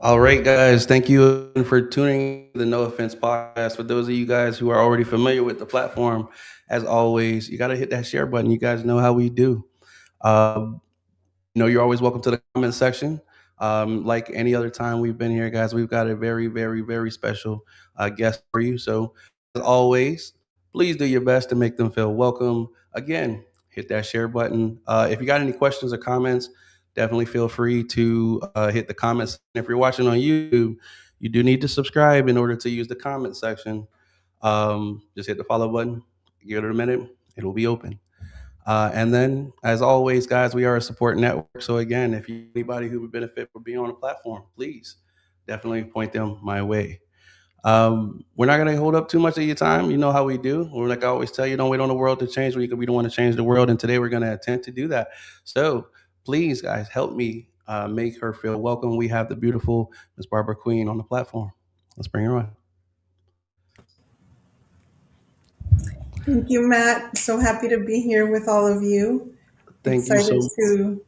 All right, guys. Thank you for tuning in to the No Offense podcast. For those of you guys who are already familiar with the platform, as always, you got to hit that share button. You guys know how we do. Um, you're always welcome to the comment section. Like any other time we've been here, guys, we've got a very, very, very special guest for you. So, as always, please do your best to make them feel welcome. Again, hit that share button. If you got any questions or comments, definitely feel free to hit the comments. If you're watching on YouTube, you do need to subscribe in order to use the comment section. Just hit the follow button. Give it a minute. It'll be open. And then, as always, guys, we are a support network. So again, if you anybody who would benefit from being on the platform, please definitely point them my way. We're not going to hold up too much of your time. You know how we do. We're like I always tell you, don't wait on the world to change. We don't want to change the world, and today we're going to attempt to do that. So please, guys, help me make her feel welcome. We have the beautiful Miss Barbara Queen on the platform. Let's bring her on. Thank you, Matt. So happy to be here with all of you. Thank you Excited so.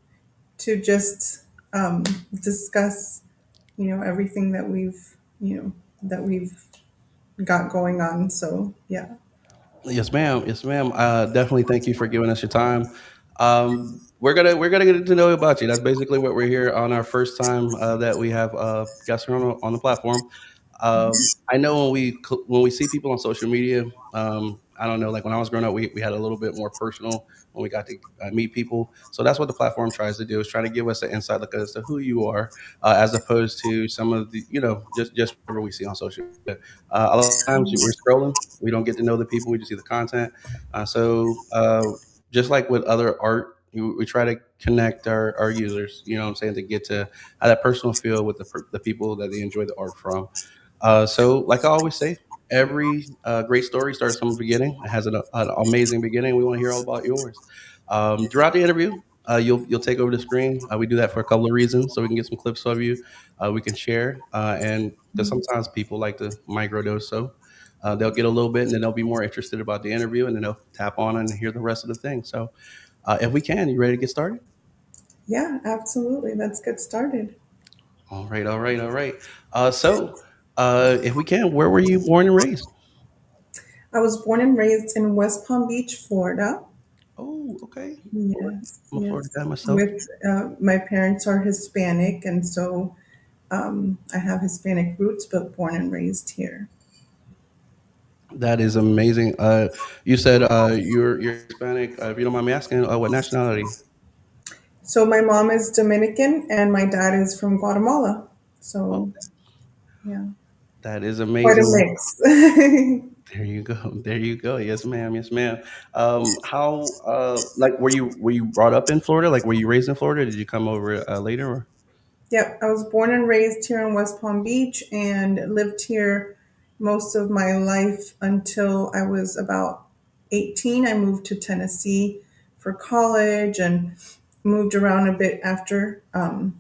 to just discuss, everything that we've got going on. So yeah. Yes, ma'am. Yes, ma'am. Definitely thank you for giving us your time. We're gonna get to know about you. That's basically what we're here on our first time that we have guests on the platform. I know when we see people on social media, I don't know, like when I was growing up, we had a little bit more personal when we got to meet people. So that's what the platform tries to do is try to give us an inside look as to who you are, as opposed to some of the just whatever we see on social media. A lot of times we're scrolling, we don't get to know the people, we just see the content. Just like with other art, we try to connect our users. You know what I'm saying, to get to have that personal feel with the people that they enjoy the art from. Like I always say, every great story starts from the beginning. It has an amazing beginning. We want to hear all about yours. Throughout the interview, you'll take over the screen. We do that for a couple of reasons, so we can get some clips of you. We can share, and because sometimes people like to microdose, so they'll get a little bit, and then they'll be more interested about the interview, and then they'll tap on and hear the rest of the thing. So, if we can, you ready to get started? Yeah, absolutely. Let's get started. All right, all right, all right. If we can, where were you born and raised? I was born and raised in West Palm Beach, Florida. Oh, okay. Florida. Yes, I'm a Florida yes. guy myself. With my parents are Hispanic, and so I have Hispanic roots, but born and raised here. That is amazing. You said you're Hispanic. If you don't mind me asking, what nationality? So my mom is Dominican and my dad is from Guatemala. Oh, So yeah, that is quite a amazing. mix. There you go. There you go. Yes, ma'am. Yes, ma'am. How like were you brought up in Florida? Like were you raised in Florida? Did you come over later? Or? Yep, I was born and raised here in West Palm Beach and lived here most of my life until I was about 18. I moved to Tennessee for college and moved around a bit after. I'm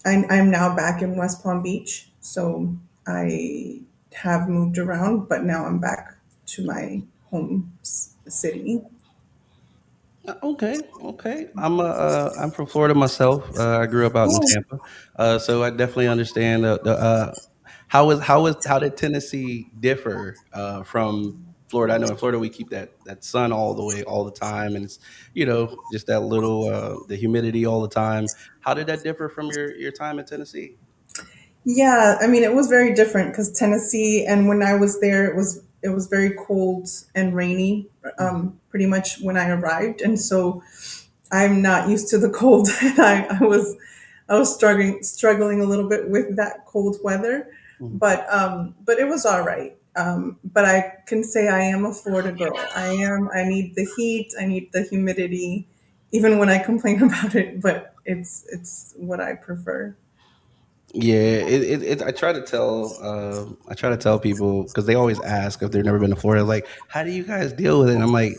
now back in West Palm Beach. So I have moved around, but now I'm back to my home city. Okay, okay. I'm from Florida myself. I grew up out in Oh, Tampa, so I definitely understand how did Tennessee differ from Florida? I know in Florida we keep that sun all the way all the time, and it's just that little the humidity all the time. How did that differ from your time in Tennessee? yeah. I mean, it was very different because Tennessee, and when I was there, it was very cold and rainy, pretty much when I arrived, and so I'm not used to the cold, and I was struggling a little bit with that cold weather, Mhm. but it was all right. But I can say I am a Florida girl. I am. I need the heat. I need the humidity, even when I complain about it. But it's what I prefer. Yeah, I try to tell people because they always ask if they've never been to Florida, like, how do you guys deal with it? And I'm like,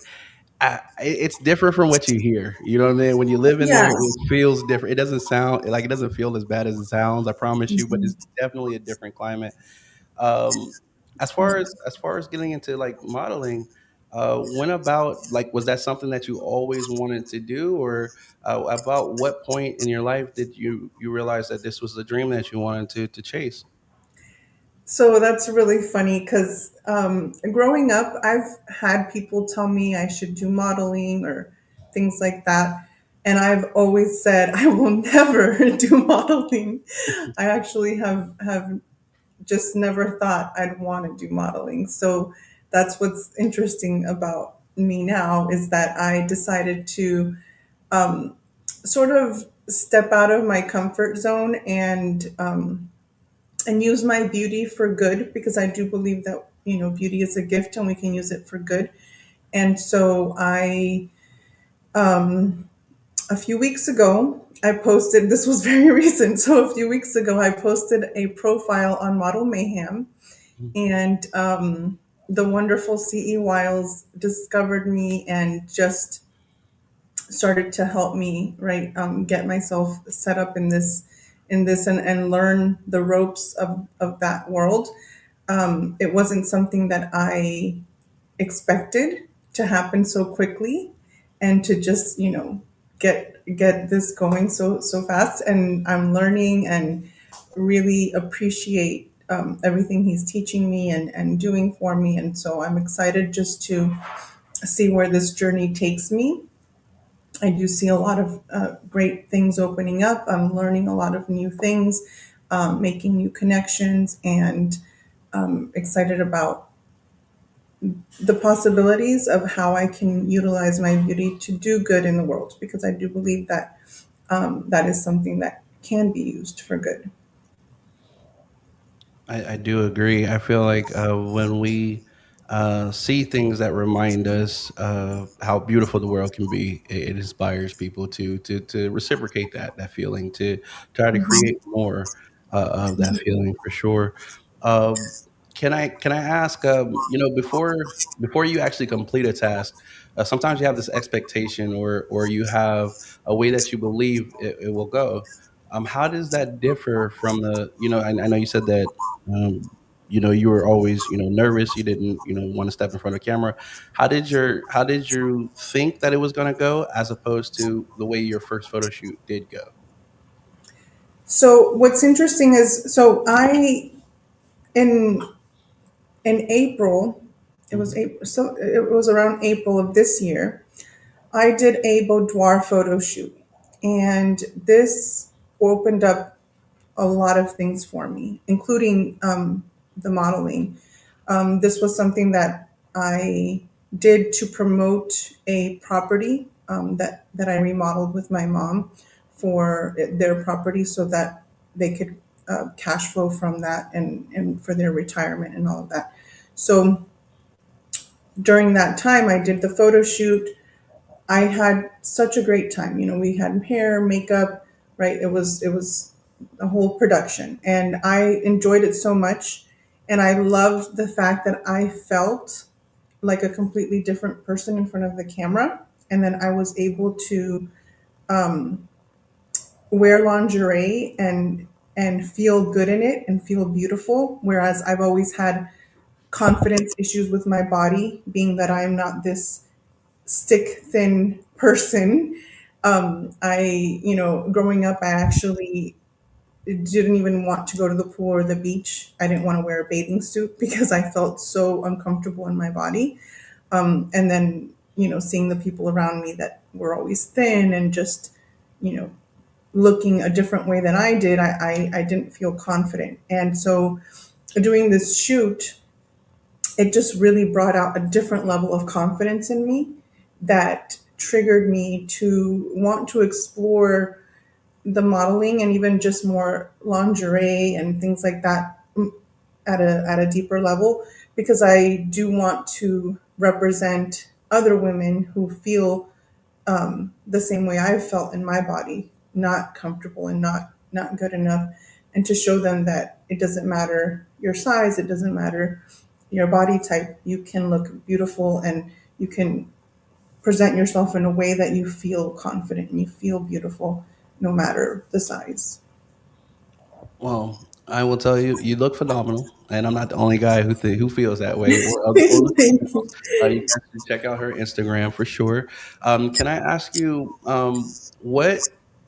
it's different from what you hear. You know what I mean? When you live in there, Yeah. it feels different. It doesn't sound like it doesn't feel as bad as it sounds. I promise you, but it's definitely a different climate. Um, as far as getting into like modeling, When about, like, was that something that you always wanted to do, or about what point in your life did you realize that this was the dream that you wanted to chase? So that's really funny because growing up, I've had people tell me I should do modeling or things like that. And I've always said I will never do modeling. I actually have just never thought I'd want to do modeling. So that's what's interesting about me now is that I decided to sort of step out of my comfort zone and use my beauty for good because I do believe that beauty is a gift and we can use it for good. And so I a few weeks ago I posted, this was very recent, so a few weeks ago I posted a profile on Model Mayhem, and the wonderful CE Wiles discovered me and just started to help me get myself set up in this and learn the ropes of that world. It wasn't something that I expected to happen so quickly and to just get this going so fast, and I'm learning and really appreciate everything he's teaching me and doing for me, and so I'm excited just to see where this journey takes me. I do see a lot of great things opening up. I'm learning a lot of new things, making new connections, and excited about the possibilities of how I can utilize my beauty to do good in the world because I do believe that that is something that can be used for good. I do agree. I feel like when we see things that remind us how beautiful the world can be, it inspires people to reciprocate that feeling, to try to create more of that feeling for sure. Um, can I ask, before you actually complete a task, sometimes you have this expectation, or you have a way that you believe it will go. How does that differ from I know you said that um, you were always, nervous. You didn't, want to step in front of the camera. How did you think that it was going to go, as opposed to the way your first photo shoot did go? So what's interesting is I in in April, it was Mhm. April, so it was around April of this year. I did a boudoir photo shoot, and this opened up a lot of things for me, including the modeling. This was something that I did to promote a property that I remodeled with my mom for their property so that they could cash flow from that and for their retirement and all of that. So during that time, I did the photo shoot. I had such a great time. We had hair, makeup, right? It was a whole production, and I enjoyed it so much. And I loved the fact that I felt like a completely different person in front of the camera, and then I was able to wear lingerie and feel good in it and feel beautiful. Whereas I've always had confidence issues with my body, being that I am not this stick thin person. Growing up, I actually didn't even want to go to the pool or the beach. I didn't want to wear a bathing suit because I felt so uncomfortable in my body. And then, seeing the people around me that were always thin and just, you know, looking a different way than I did, I didn't feel confident. And so doing this shoot, it just really brought out a different level of confidence in me that triggered me to want to explore the modeling and even just more lingerie and things like that at a deeper level because I do want to represent other women who feel the same way I felt in my body, not comfortable and not good enough, and to show them that it doesn't matter your size, it doesn't matter your body type. You can look beautiful and you can present yourself in a way that you feel confident and you feel beautiful no matter the size. Well, I will tell you, you look phenomenal, and I'm not the only guy who feels that way, or looks Thank phenomenal. you. You guys should check out her Instagram for sure. Can I ask you, what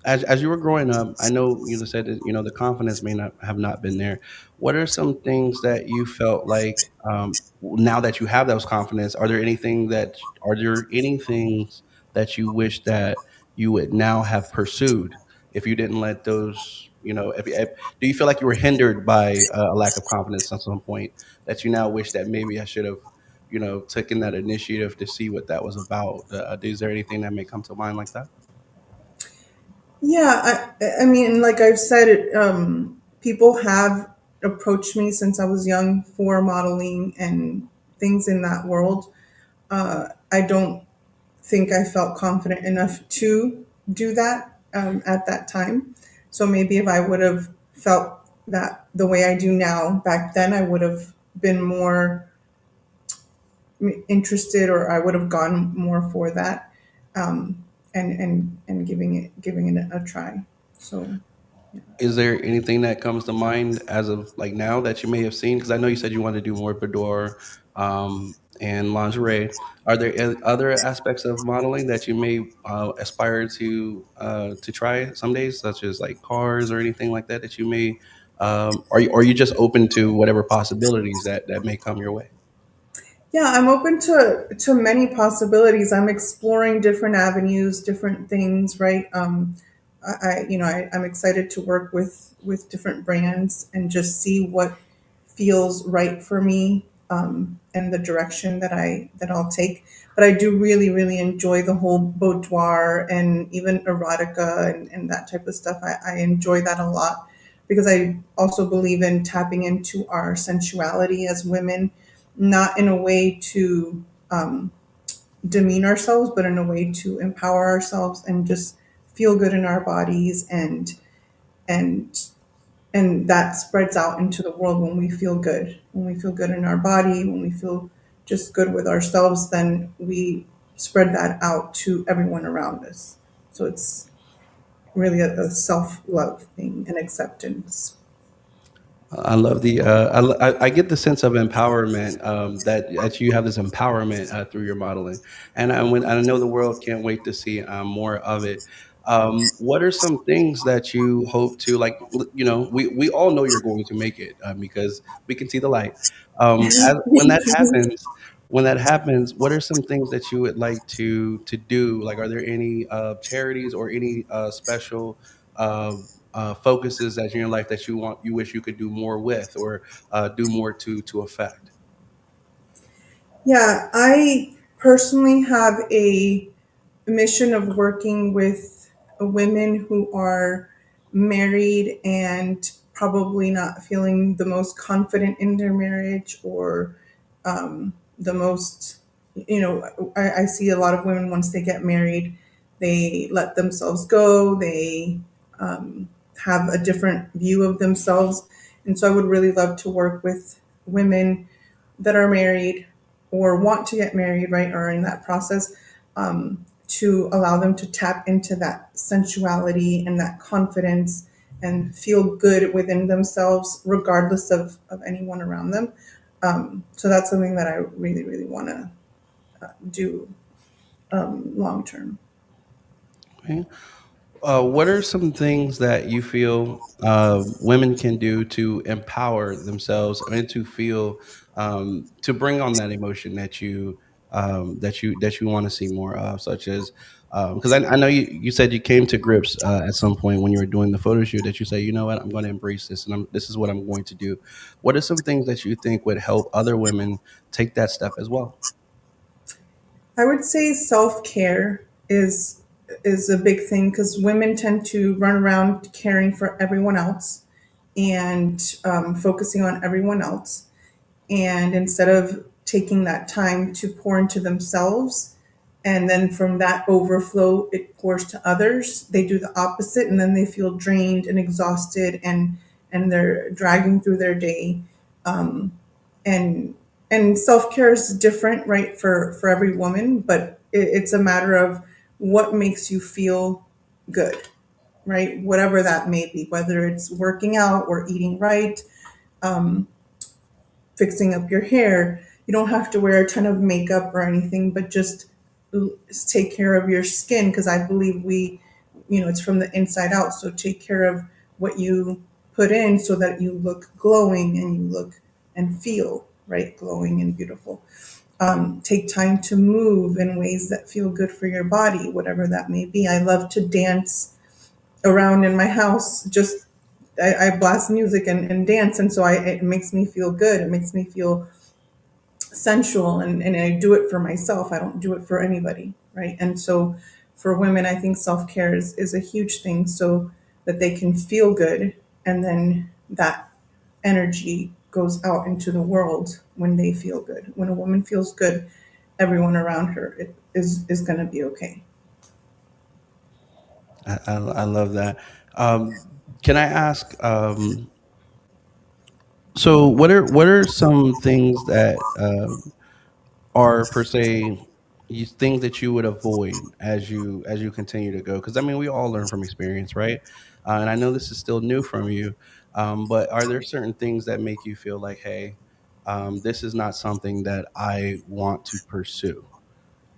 as you were growing up? I know you said that the confidence may not have not been there. What are some things that you felt like, now that you have those confidence? Are there any things that you wish that you would now have pursued if you didn't let those, if do you feel like you were hindered by a lack of confidence at some point that you now wish that maybe I should have, taken that initiative to see what that was about? Is there anything that may come to mind like that? Yeah, I mean, like I've said, people have approached me since I was young for modeling and things in that world. I don't think I felt confident enough to do that at that time. So maybe if I would have felt that the way I do now back then, I would have been more interested, or I would have gone more for that, and giving it a try. So Is there anything that comes to mind as of like now that you may have seen? Because I know you said you want to do more boudoir, and lingerie. Are there other aspects of modeling that you may aspire to try some days, such as like cars or anything like that that you may, are you just open to whatever possibilities that may come your way? yeah, I'm open to many possibilities. I'm exploring different avenues, different things, right? I'm excited to work with different brands and just see what feels right for me, and the direction that I'll take. But I do really really enjoy the whole boudoir and even erotica and that type of stuff. I enjoy that a lot because I also believe in tapping into our sensuality as women, not in a way to demean ourselves, but in a way to empower ourselves and just feel good in our bodies, and and that spreads out into the world when we feel good. When we feel good in our body, when we feel just good with ourselves, then we spread that out to everyone around us. So it's really a self love thing and acceptance. I love the I get the sense of empowerment, that you have this empowerment through your modeling, and I know the world can't wait to see more of it. What are some things that you hope to like? We all know you're going to make it, because we can see the light. When that happens, what are some things that you would like to do? Like, are there any charities or any special uh, focuses that in your life that you wish you could do more with, or do more to affect? Yeah, I personally have a mission of working with women who are married and probably not feeling the most confident in their marriage, or the most, I see a lot of women once they get married, they let themselves go, they have a different view of themselves. And so I would really love to work with women that are married or want to get married, right, or in that process, to allow them to tap into that sensuality and that confidence and feel good within themselves, regardless of anyone around them. So that's something that I really, really want to do long term. Okay. What are some things that you feel women can do to empower themselves and to feel, to bring on that emotion that you want to see more of, such as, because I know you said you came to grips at some point when you were doing the photo shoot that you say, you know what, I'm going to embrace this, and this is what I'm going to do. What are some things that you think would help other women take that step as well? I would say self care is a big thing because women tend to run around caring for everyone else and focusing on everyone else. And instead of taking that time to pour into themselves, and then from that overflow, it pours to others, they do the opposite, and then they feel drained and exhausted, and they're dragging through their day. And and self care is different, right, for every woman, but it's a matter of what makes you feel good. right? Whatever that may be, whether it's working out or eating right, fixing up your hair. You don't have to wear a ton of makeup or anything, but just take care of your skin, because I believe it's from the inside out. So take care of what you put in so that you look glowing and you look and feel right, glowing and beautiful. Take time to move in ways that feel good for your body, whatever that may be. I love to dance around in my house. Just I blast music and dance, and so it makes me feel good. It makes me feel sensual, and I do it for myself. I don't do it for anybody, right? And so for women, I think self care is a huge thing, so that they can feel good, and then that energy goes out into the world when they feel good. When a woman feels good, everyone around her is going to be okay. I love that. Um, can I ask? So, what are some things that are per se things that you would avoid as you continue to go? Because I mean, we all learn from experience, right? And I know this is still new from you, but are there certain things that make you feel like, hey, this is not something that I want to pursue?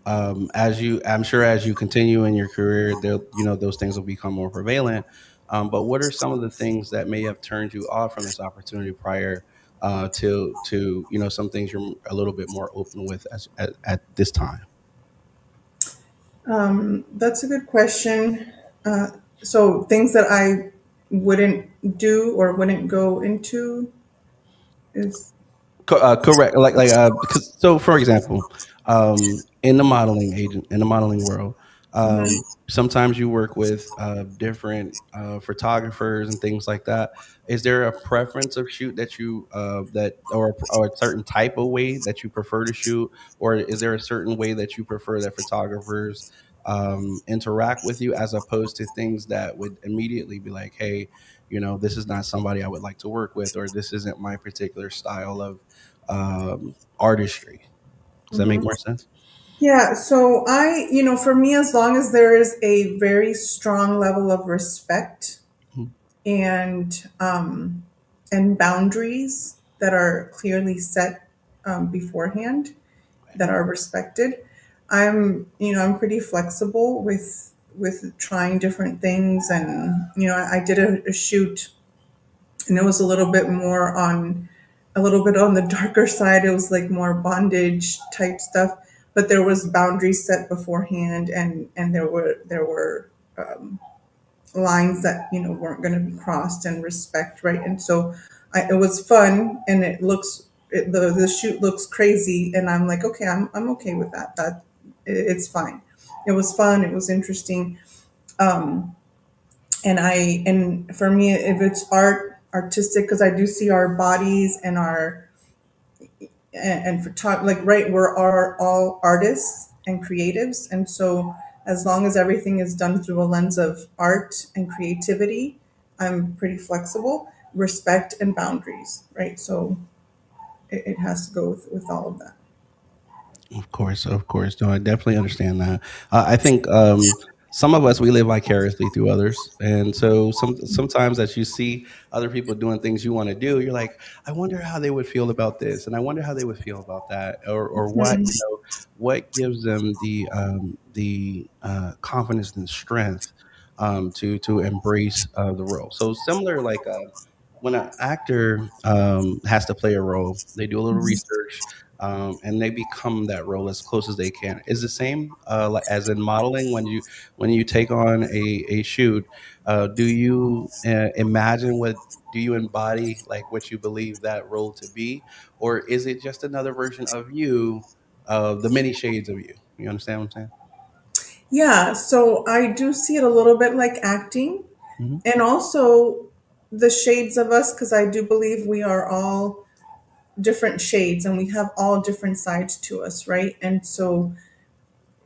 I'm sure as you continue in your career, those things will become more prevalent. But what are some of the things that may have turned you off from this opportunity prior to some things you're a little bit more open with at this time? That's a good question. So things that I wouldn't do or wouldn't go into is. Correct. Because so for example, in the modeling world, sometimes you work with different photographers and things like that. Is there a preference of shoot that you that or a certain type of way that you prefer to shoot, or is there a certain way that you prefer that photographers interact with you, as opposed to things that would immediately be like, hey, this is not somebody I would like to work with, or this isn't my particular style of artistry. Does that make more sense? Yeah, so for me, as long as there is a very strong level of respect Mhm. and boundaries that are clearly set beforehand, that are respected, I'm pretty flexible with trying different things. And I did a shoot, and it was a little bit on the darker side. It was like more bondage type stuff, but there was boundaries set beforehand, and there were lines that weren't going to be crossed, and respect, right? And so it was fun, and the shoot looks crazy, and I'm like, okay, I'm okay with that it's fine. It was fun, it was interesting. And for me, if it's artistic, because I do see our bodies and our and like, right, all artists and creatives. And so as long as everything is done through a lens of art and creativity, I'm pretty flexible. Respect and boundaries, right? So it has to go with all of that. Of course, of course. No, I definitely understand that. I think some of us we live vicariously through others, and so sometimes as you see other people doing things you want to do, you're like, I wonder how they would feel about this, and I wonder how they would feel about that, or what gives them the confidence and strength to embrace the role. So similar, like when an actor has to play a role, they do a little research, and they become that role as close as they can. Is the same like as in modeling when you take on a shoot. Do you imagine what? Do you embody like what you believe that role to be, or is it just another version of you, the many shades of you? You understand what I'm saying? Yeah, so I do see it a little bit like acting, Hmm. and also the shades of us, because I do believe we are all different shades, and we have all different sides to us, right? And so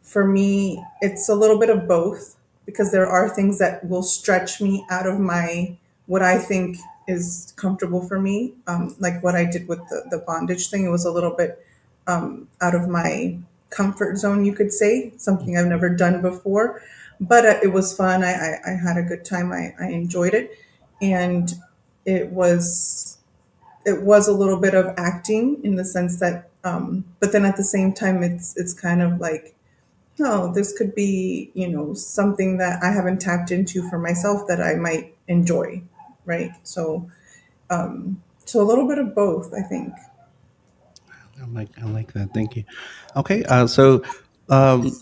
for me, it's a little bit of both, because there are things that will stretch me out of my what I think is comfortable for me. Like what I did with the bondage thing, it was a little bit out of my comfort zone, you could say, something I've never done before. But it was fun. I had a good time. I enjoyed it. And it was it was a little bit of acting in the sense that but then at the same time it's kind of like, no, this could be, something that I haven't tapped into for myself that I might enjoy, right? So a little bit of both, I think. I like that. Thank you. Okay, so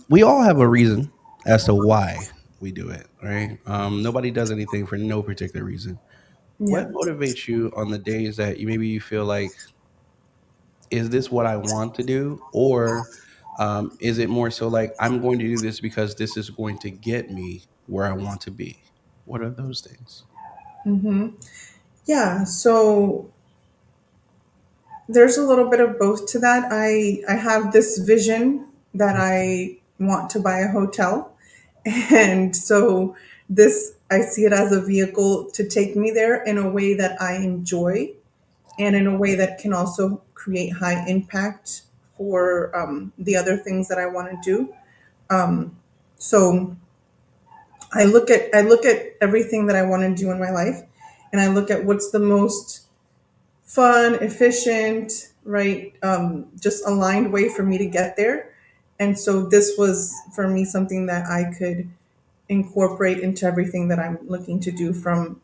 we all have a reason as to why we do it, right? Nobody does anything for no particular reason. What Yeah. motivates you on the days that you feel like, is this what I want to do, or is it more so like I'm going to do this because this is going to get me where I want to be? What are those things? Yeah, so there's a little bit of both to that. I have this vision that I want to buy a hotel. And so this, I see it as a vehicle to take me there in a way that I enjoy and in a way that can also create high impact for the other things that I want to do. So I look at everything that I want to do in my life, and I look at what's the most fun, efficient, right? Just aligned way for me to get there. And so this was for me something that I could incorporate into everything that I'm looking to do, from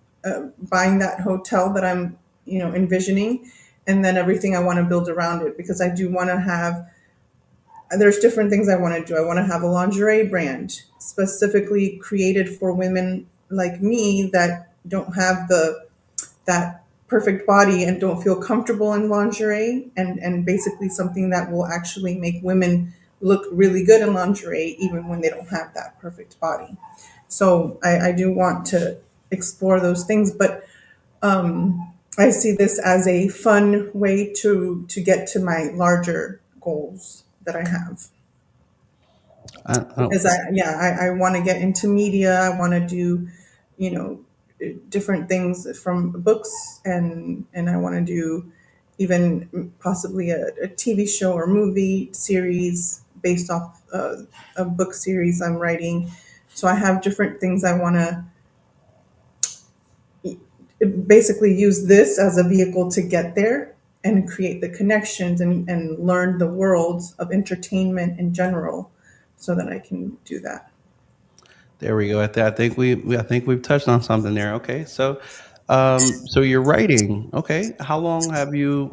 buying that hotel that I'm, envisioning, and then everything I want to build around it, because I do want to have, there's different things I want to do. I want to have a lingerie brand specifically created for women like me that don't have that perfect body and don't feel comfortable in lingerie, and basically something that will actually make women look really good in lingerie even when they don't have that perfect body. So I do want to explore those things, but I see this as a fun way to get to my larger goals that I have. Oh, Because I want to get into media. I want to do, you know, different things from books, and I want to do even possibly a TV show or movie series based off a book series I'm writing. So I have different things I want to basically use this as a vehicle to get there and create the connections, and learn the world of entertainment in general so that I can do that. there we go. I think we've touched on something there. Okay, so you're writing. Okay, how long have you?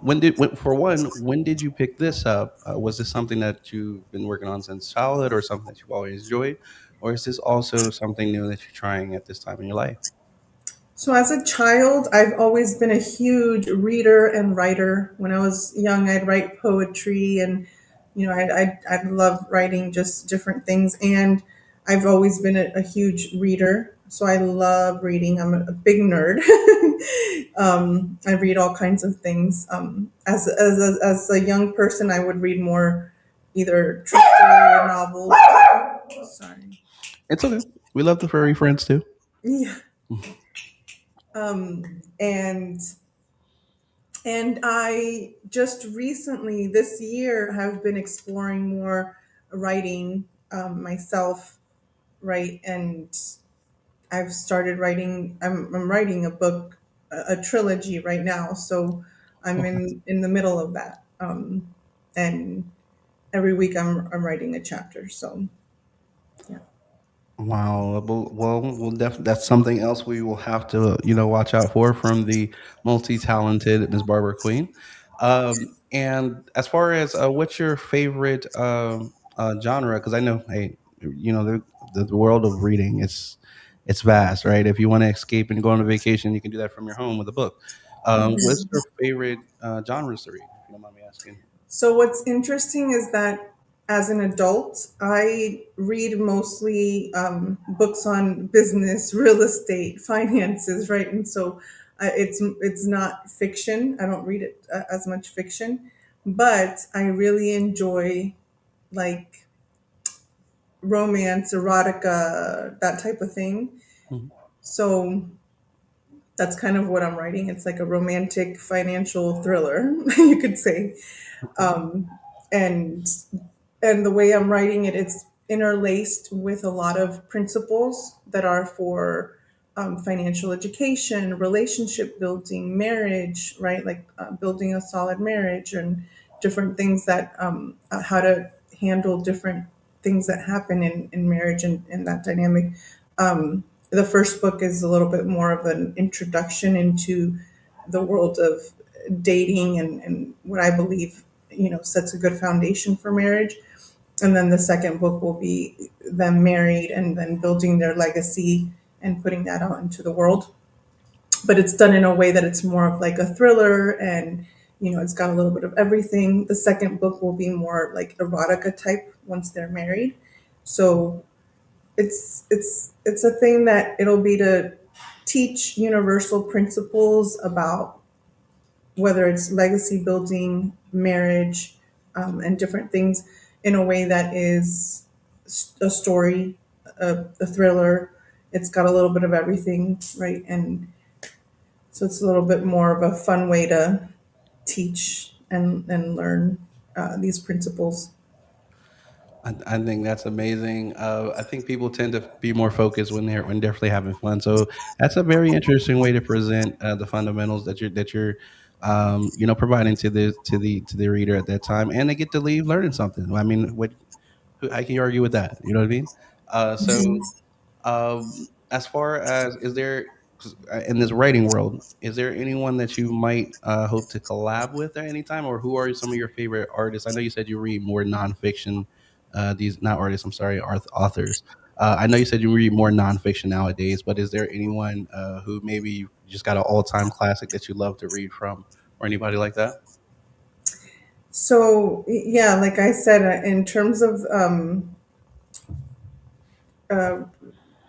For one, when did you pick this up? Was this something that you've been working on since childhood, or something that you've always enjoyed, or is this also something new that you're trying at this time in your life? So, as a child, I've always been a huge reader and writer. When I was young, I'd write poetry, and I'd love writing just different things. And I've always been a huge reader, so I love reading. I'm a big nerd. I read all kinds of things. As a young person, I would read more either true story or novels. Sorry. It's okay. We love the furry friends too. Yeah. And I just recently this year have been exploring more writing myself, right? And I've started writing. I'm writing a book, a trilogy right now. So I'm Okay. in the middle of that, and every week I'm writing a chapter. So yeah. Wow. We'll definitely, that's something else we will have to, watch out for from the multi-talented Miss Barbara Queen. And as far as what's your favorite genre? Because I know, hey, the world of reading, it's vast, right? If you want to escape and go on a vacation, you can do that from your home with a book. What's your favorite genres to read, if you don't mind me asking? So what's interesting is that as an adult, I read mostly books on business, real estate, finances, right? And so it's not fiction. I don't read it as much fiction, but I really enjoy like romance, erotica, that type of thing. Mhm. So that's kind of what I'm writing. It's like a romantic financial thriller, you could say. Okay. Um, and and the way I'm writing it, it's interlaced with a lot of principles that are for financial education, relationship building, marriage, right? Like building a solid marriage and different things that how to handle different things that happen in marriage and that dynamic. The first book is a little bit more of an introduction into the world of dating and what I believe, sets a good foundation for marriage. And then the second book will be them married and then building their legacy and putting that out into the world. But it's done in a way that it's more of like a thriller, and it's got a little bit of everything. The second book will be more like erotica type once they're married. So it's a thing that it'll be to teach universal principles about whether it's legacy building, marriage, and different things in a way that is a story, a thriller. It's got a little bit of everything, right? And so it's a little bit more of a fun way to teach and learn these principles. I think that's amazing. I think people tend to be more focused when definitely having fun. So that's a very interesting way to present the fundamentals that you're providing to the reader at that time, and they get to leave learning something. I mean, I can argue with that? You know what I mean? As far as is there 'cause, in this writing world, is there anyone that you might hope to collab with at any time, or who are some of your favorite artists? I know you said you read more nonfiction. These not artists. I'm sorry, authors. I know you said you read more nonfiction nowadays, but is there anyone who maybe you just got an all-time classic that you love to read from, or anybody like that? So yeah, like I said, in terms of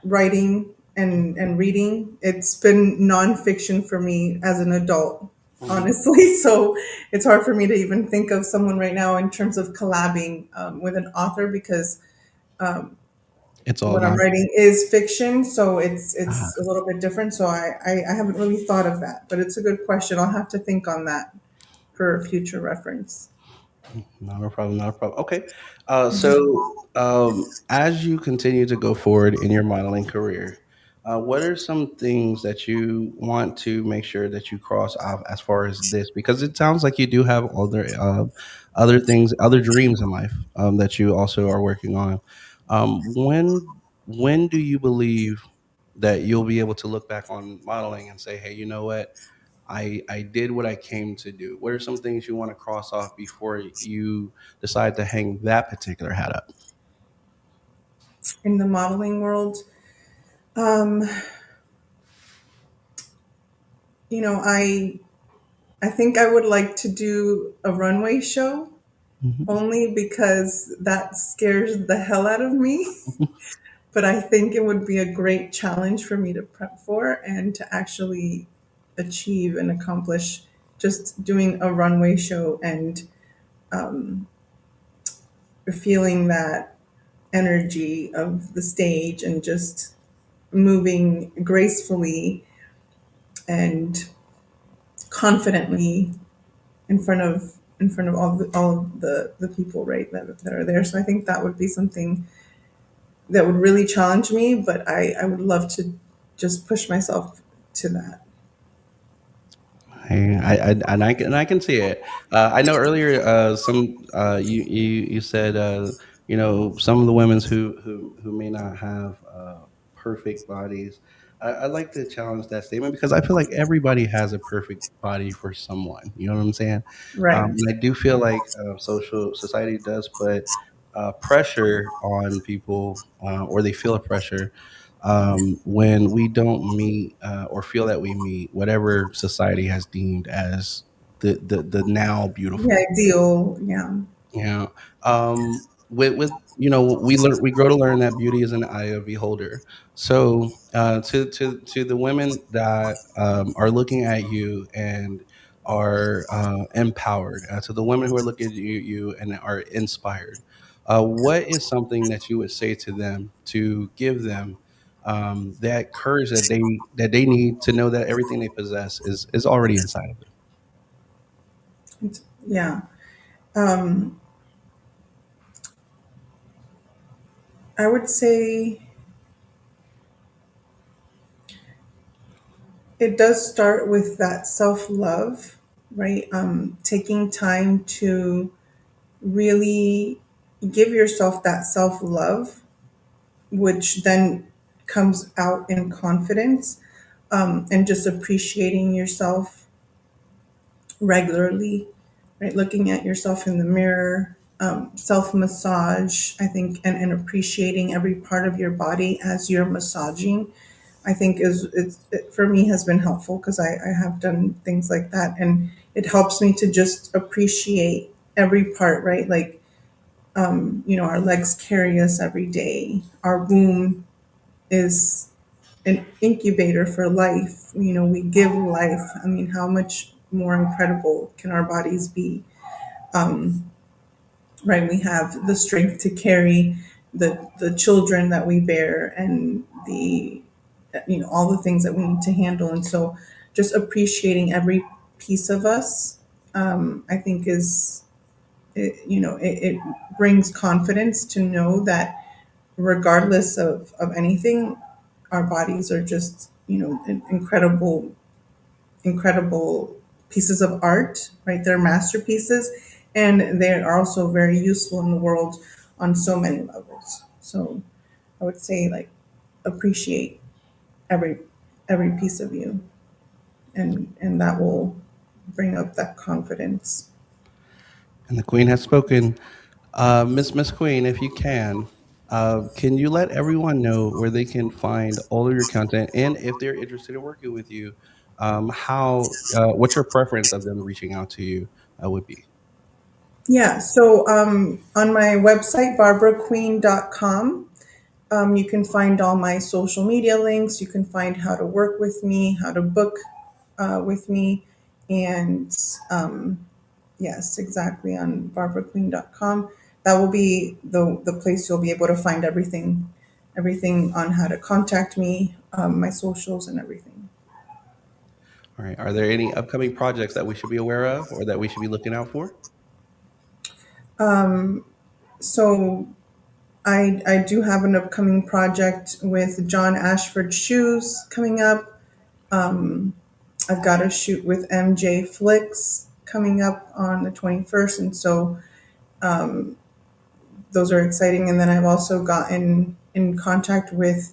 writing and reading, it's been nonfiction for me as an adult, Mhm. honestly. So it's hard for me to even think of someone right now in terms of collabing with an author because It's all what I'm non. writing is fiction, so it's a Ah. little bit different. So I haven't really thought of that, but it's a good question. I'll have to think on that for future reference. Not a problem. Not a problem. Okay. As you continue to go forward in your modeling career, what are some things that you want to make sure that you cross off as far as this? Because it sounds like you do have other things, other dreams in life that you also are working on. When do you believe that you'll be able to look back on modeling and say, "Hey, you know what? I did what I came to do." What are some things you want to cross off before you decide to hang that particular hat up? In the modeling world, um, I think I would like to do a runway show Mhm. only because that scares the hell out of me. But I think it would be a great challenge for me to prep for and to actually achieve and accomplish just doing a runway show and feeling that energy of the stage and just moving gracefully and confidently in front of all of the people, right, that are there. So I think that would be something that would really challenge me, but I would love to just push myself to that. Hey, and I can see it. I know earlier you said some of the women's who may not have perfect bodies. I like to challenge that statement because I feel like everybody has a perfect body for someone. You know what I'm saying? Right. And I do feel like social society does put pressure on people, or they feel a pressure when we don't meet or feel that we meet whatever society has deemed as the now The beautiful. ideal, yeah. Yeah. We grow to learn that beauty is in the eye of the beholder. So to the women that are looking at you and are empowered, to the women who are looking at you and are inspired, what is something that you would say to them to give them that courage that they need to know that everything they possess is already inside of them? Yeah. Um, I would say it does start with that self love, right? Taking time to really give yourself that self love, which then comes out in confidence, and just appreciating yourself regularly, right? Looking at yourself in the mirror, self massage, I think, and appreciating every part of your body as you're massaging. I think for me has been helpful because I have done things like that, and it helps me to just appreciate every part, right? Like, our legs carry us every day. Our womb is an incubator for life. We give life. I mean, how much more incredible can our bodies be? Right? We have the strength to carry the children that we bear, and all the things that we need to handle. And so, just appreciating every piece of us, I think it brings confidence to know that regardless of anything, our bodies are just incredible pieces of art, right? They're masterpieces, and they are also very useful in the world on so many levels. So I would say, like, appreciate every every piece of you, and that will bring up that confidence. And the Queen has spoken. Miss Queen, if you can you let everyone know where they can find all of your content, and if they're interested in working with you, how what's your preference of them reaching out to you would be? Yeah, so on my website, barbaraqueen.com, you can find all my social media links. You can find how to work with me, how to book with me. And yes, exactly, on barbaraqueen.com. That will be the place you'll be able to find everything on how to contact me, my socials, and everything. All right. Are there any upcoming projects that we should be aware of or that we should be looking out for? So I do have an upcoming project with John Ashford Shoes coming up. I've got a shoot with MJ Flicks coming up on the 21st. And so those are exciting. And then I've also gotten in contact with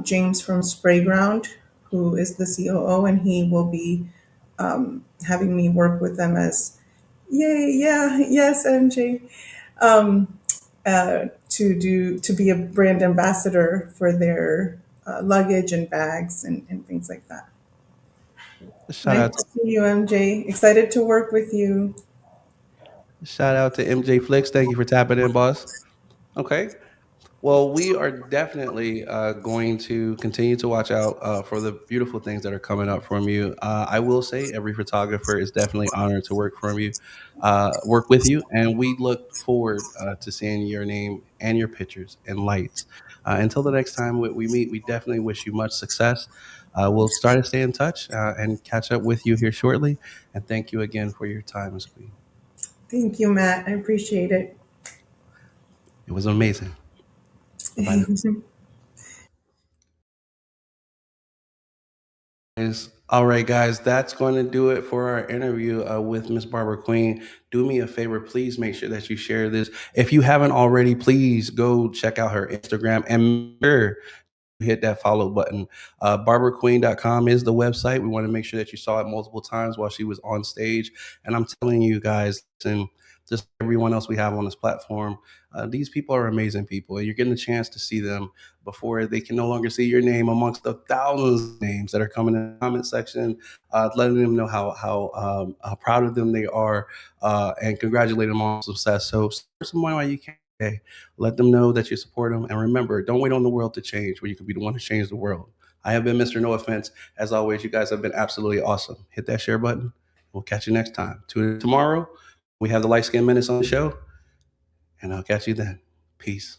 James from Sprayground, who is the COO, and he will be having me work with them as, yay, yeah, yes, MJ, to be a brand ambassador for their luggage and bags and things like that. Shout Nice out to see you, MJ. Excited to work with you. shout out to MJ Flicks. Thank you for tapping in, boss. Okay. Well, we are definitely going to continue to watch out for the beautiful things that are coming up from you. I will say every photographer is definitely honored to work with you, and we look forward to seeing your name and your pictures and lights. Until the next time we meet, we definitely wish you much success. We'll start to stay in touch and catch up with you here shortly. And thank you again for your time, Ms. Queen. Thank you, Matt. I appreciate it. It was amazing. Bye bye now. All right, guys, that's going to do it for our interview with Miss Barbara Queen. Do me a favor, please make sure that you share this. If you haven't already, please go check out her Instagram and make sure hit that follow button. BarbaraQueen.com is the website. We want to make sure that you saw it multiple times while she was on stage. And I'm telling you guys, and just everyone else we have on this platform, these people are amazing people. And you're getting a chance to see them before they can no longer see your name amongst the thousands of names that are coming in the comment section, letting them know how proud of them they are and congratulate them on success. So, support someone while you can. Okay? Let them know that you support them. And remember, don't wait on the world to change when you can be the one to change the world. I have been Mr. No Offense. As always, you guys have been absolutely awesome. Hit that share button. We'll catch you next time. Tune in tomorrow. We have the Light Skin Minutes on the show, and I'll catch you then. Peace.